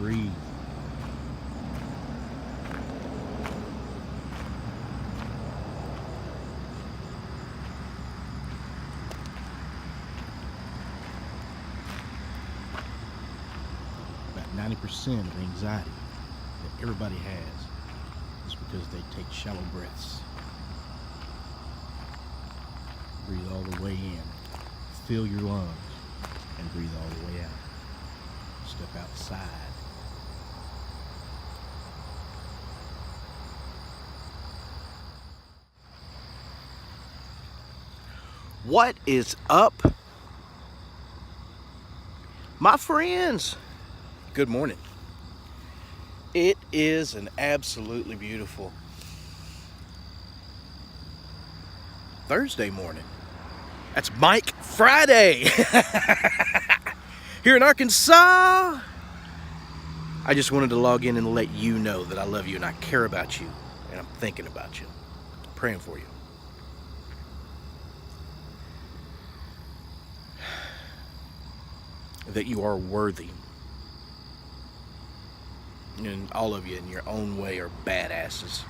breathe. About 90% of anxiety that everybody has is because they take shallow breaths. Breathe all the way in, fill your lungs, and breathe all the way out. Step outside. What is up, my friends? Good morning. It is an absolutely beautiful Thursday morning. That's Mike Friday here in Arkansas. I just wanted to log in and let you know that I love you and I care about you and I'm thinking about you, praying for you. That you are worthy. And all of you in your own way are badasses.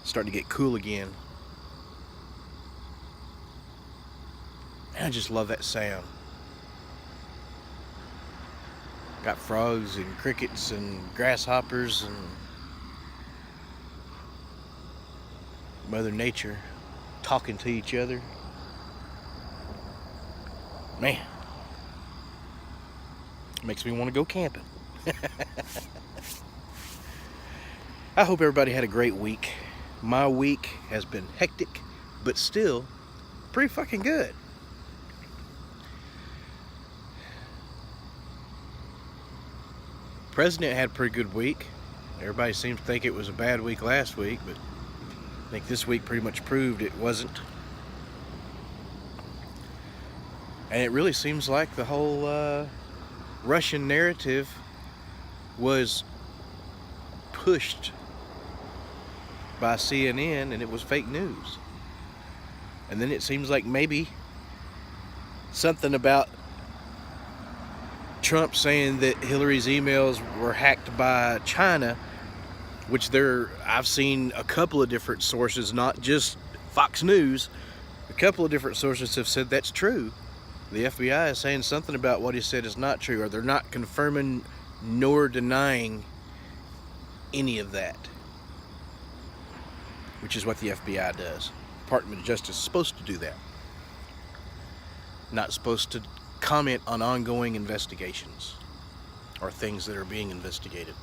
Starting to get cool again. And I just love that sound. Got frogs and crickets and grasshoppers and Mother Nature talking to each other. Man, makes me want to go camping. I hope everybody had a great week. My week has been hectic, but still pretty fucking good. President had a pretty good week. Everybody seems to think it was a bad week last week, but I think this week pretty much proved it wasn't. And it really seems like the whole Russian narrative was pushed by CNN and it was fake news. And then it seems like maybe something about Trump saying that Hillary's emails were hacked by China, which I've seen a couple of different sources, not just Fox News, a couple of different sources have said that's true. The FBI is saying something about what he said is not true, or they're not confirming nor denying any of that, which is what the FBI does. Department of Justice is supposed to do that. Not supposed to comment on ongoing investigations or things that are being investigated.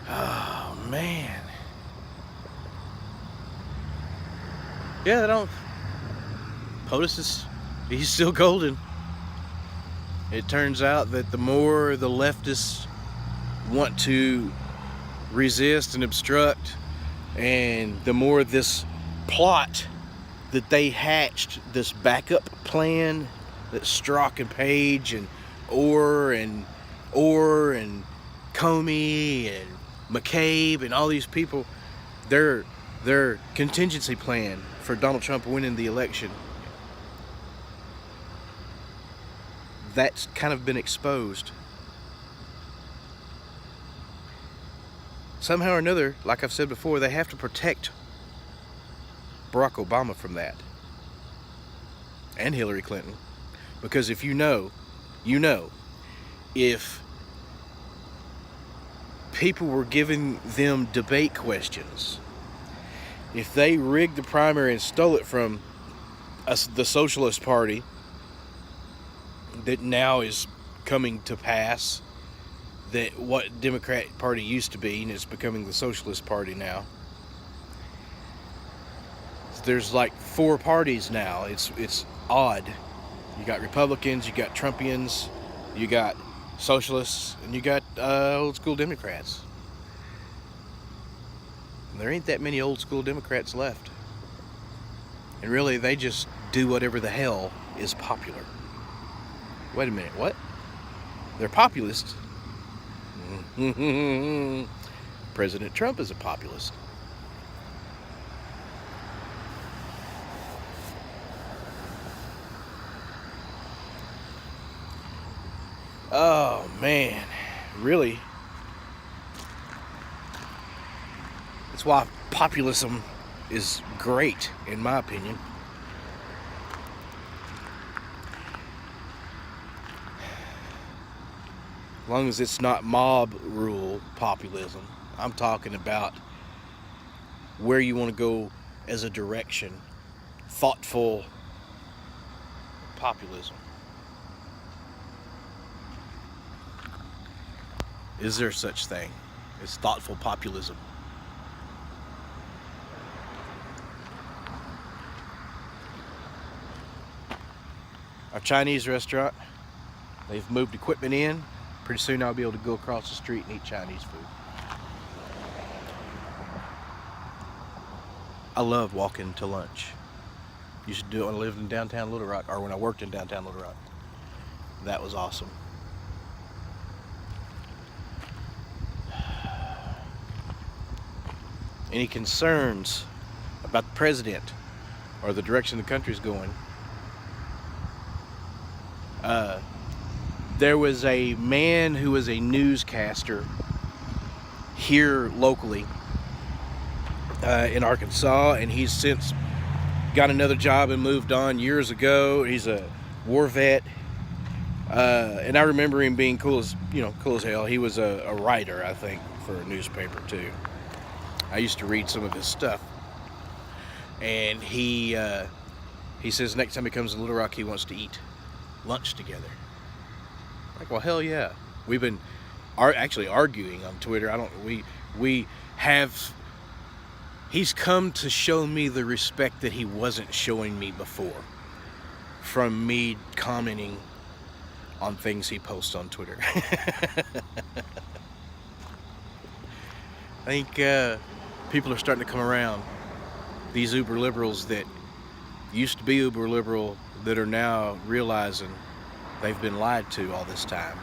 Oh, man. Yeah, they don't. POTUS he's still golden. It turns out that the more the leftists want to resist and obstruct, and the more this plot that they hatched, this backup plan that Strzok and Page and Orr and Comey and McCabe and all these people, their contingency plan for Donald Trump winning the election, that's kind of been exposed. Somehow or another, like I've said before, they have to protect Barack Obama from that. And Hillary Clinton. Because if you know, if people were giving them debate questions, if they rigged the primary and stole it from us, the Socialist Party, that now is coming to pass, that what Democrat Party used to be, and it's becoming the Socialist Party now. There's like 4 parties now. It's odd. You got Republicans, you got Trumpians, you got Socialists, and you got old school Democrats. And there ain't that many old school Democrats left. And really, they just do whatever the hell is popular. Wait a minute, what? They're populists. President Trump is a populist. Oh man, really? That's why populism is great, in my opinion. As long as it's not mob rule populism. I'm talking about where you want to go as a direction. Thoughtful populism. Is there such thing as thoughtful populism? Our Chinese restaurant, they've moved equipment in. Pretty soon I'll be able to go across the street and eat Chinese food. I love walking to lunch. Used to do it when I lived in downtown Little Rock, or when I worked in downtown Little Rock. That was awesome. Any concerns about the president or the direction the country's going? There was a man who was a newscaster here locally in Arkansas, and he's since got another job and moved on years ago. He's a war vet, and I remember him being cool as hell. He was a writer, I think, for a newspaper too. I used to read some of his stuff, and he says next time he comes to Little Rock, he wants to eat lunch together. Like, well, hell yeah. We've been actually arguing on Twitter. He's come to show me the respect that he wasn't showing me before, from me commenting on things he posts on Twitter. I think people are starting to come around. These uber liberals that used to be uber liberal, that are now realizing they've been lied to all this time.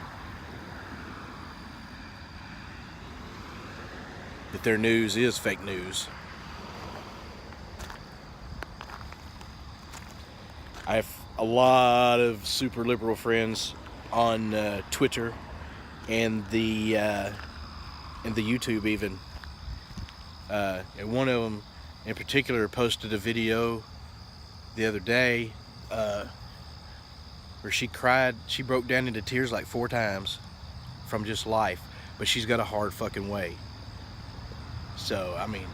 That their news is fake news. I have a lot of super liberal friends on Twitter and the YouTube even. And one of them in particular posted a video the other day where she cried. She broke down into tears like 4 times from just life, but she's got a hard fucking way. So, I mean,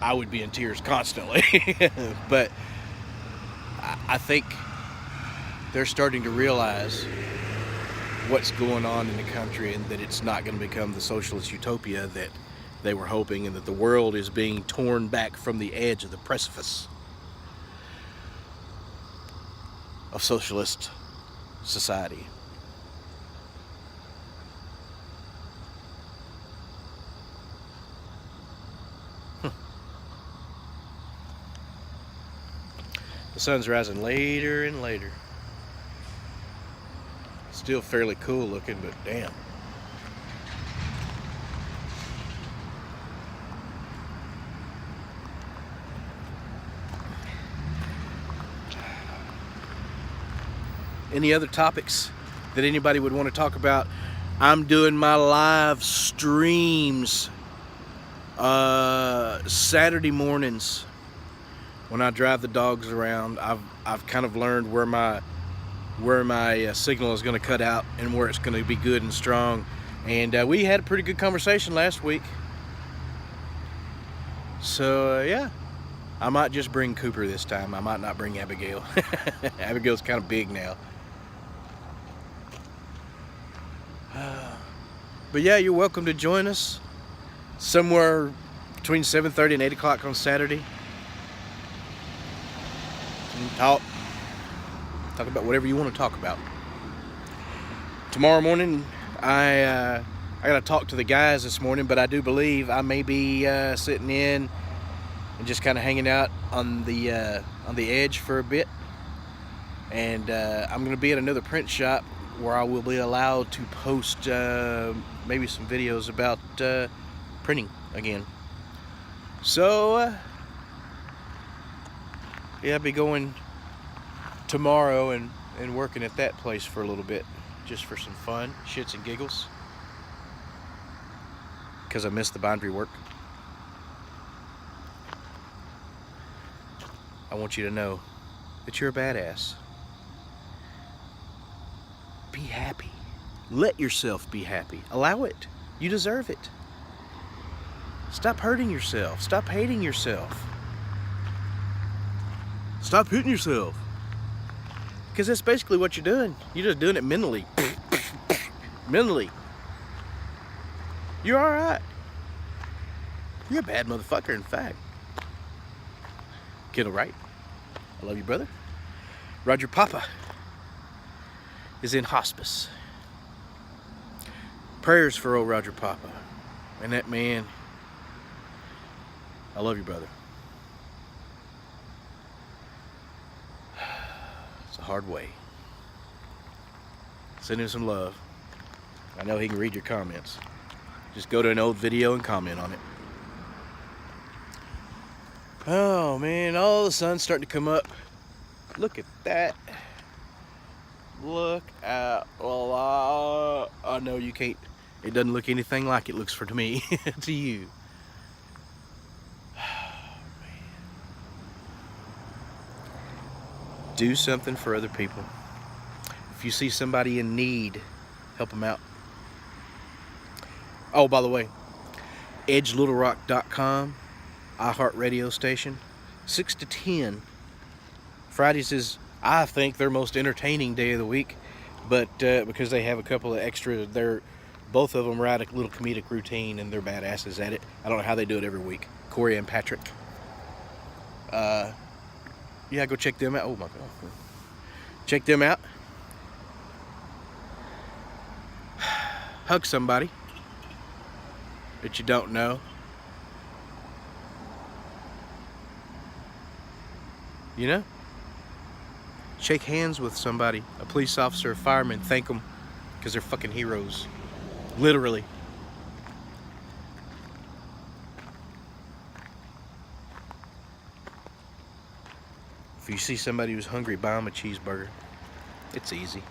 I would be in tears constantly. But I think they're starting to realize what's going on in the country, and that it's not going to become the socialist utopia that they were hoping, and that the world is being torn back from the edge of the precipice of socialist society. The sun's rising later and later. Still fairly cool looking, but damn. Any other topics that anybody would want to talk about? I'm doing my live streams Saturday mornings when I drive the dogs around. I've kind of learned where my signal is going to cut out and where it's going to be good and strong. And we had a pretty good conversation last week. So yeah, I might just bring Cooper this time. I might not bring Abigail. Abigail's kind of big now. But yeah, you're welcome to join us somewhere between 7:30 and 8 o'clock on Saturday. And talk about whatever you want to talk about. Tomorrow morning, I got to talk to the guys this morning, but I do believe I may be sitting in and just kind of hanging out on the edge for a bit. And I'm going to be at another print shop where I will be allowed to post maybe some videos about printing again. So yeah, I'll be going tomorrow and working at that place for a little bit, just for some fun, shits and giggles, because I missed the boundary work. I want you to know that you're a badass. Be happy. Let yourself be happy. Allow it. You deserve it. Stop hurting yourself. Stop hating yourself. Stop hitting yourself. Because that's basically what you're doing. You're just doing it mentally. Mentally. You're alright. You're a bad motherfucker, in fact. Get it right. I love you, brother. Roger Papa is in hospice. Prayers for old Roger Papa. And that man, I love you, brother. It's a hard way. Send him some love. I know he can read your comments. Just go to an old video and comment on it. Oh man, all the sun's starting to come up. Look at that. Look out. Well, I know you can't. It doesn't look anything like it looks for to me, to you. Oh, man. Do something for other people. If you see somebody in need, help them out. Oh, by the way, edgelittlerock.com, iHeartRadio station, 6 to 10. Fridays is, I think, their most entertaining day of the week, but because they have a couple of extra, both of them write a little comedic routine and they're badasses at it. I don't know how they do it every week. Corey and Patrick. Yeah, go check them out. Oh my God. Check them out. Hug somebody that you don't know. You know? Shake hands with somebody, a police officer, a fireman, thank them, because they're fucking heroes. Literally. If you see somebody who's hungry, buy them a cheeseburger. It's easy.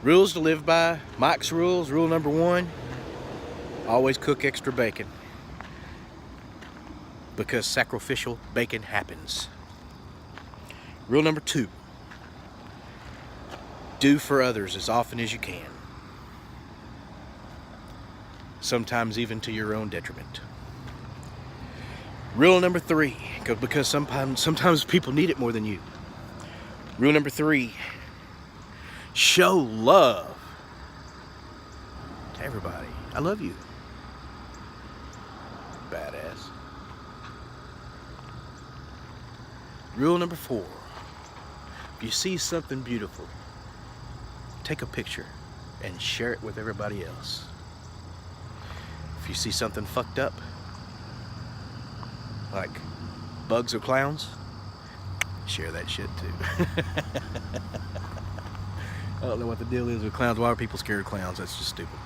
Rules to live by. Mike's rules. Rule number 1, always cook extra bacon. Because sacrificial bacon happens. Rule number 2, do for others as often as you can. Sometimes even to your own detriment. Rule number 3, because sometimes people need it more than you. Rule number 3, show love to everybody. I love you. Badass. Rule number 4, if you see something beautiful, take a picture and share it with everybody else. If you see something fucked up, like bugs or clowns, share that shit too. I don't know what the deal is with clowns. Why are people scared of clowns? That's just stupid.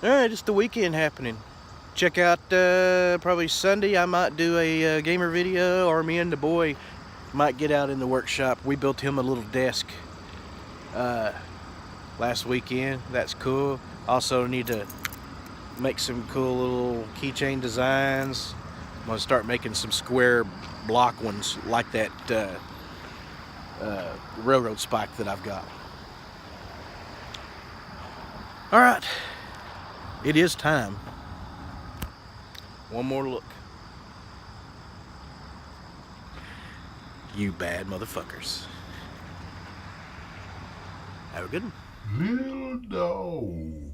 Alright, just the weekend happening. Check out probably Sunday I might do a gamer video, or me and the boy might get out in the workshop. We built him a little desk last weekend. That's cool. Also need to make some cool little keychain designs. I'm gonna start making some square block ones like that railroad spike that I've got. Alright, it is time. One more look. You bad motherfuckers. Have a good one. Lil Dog.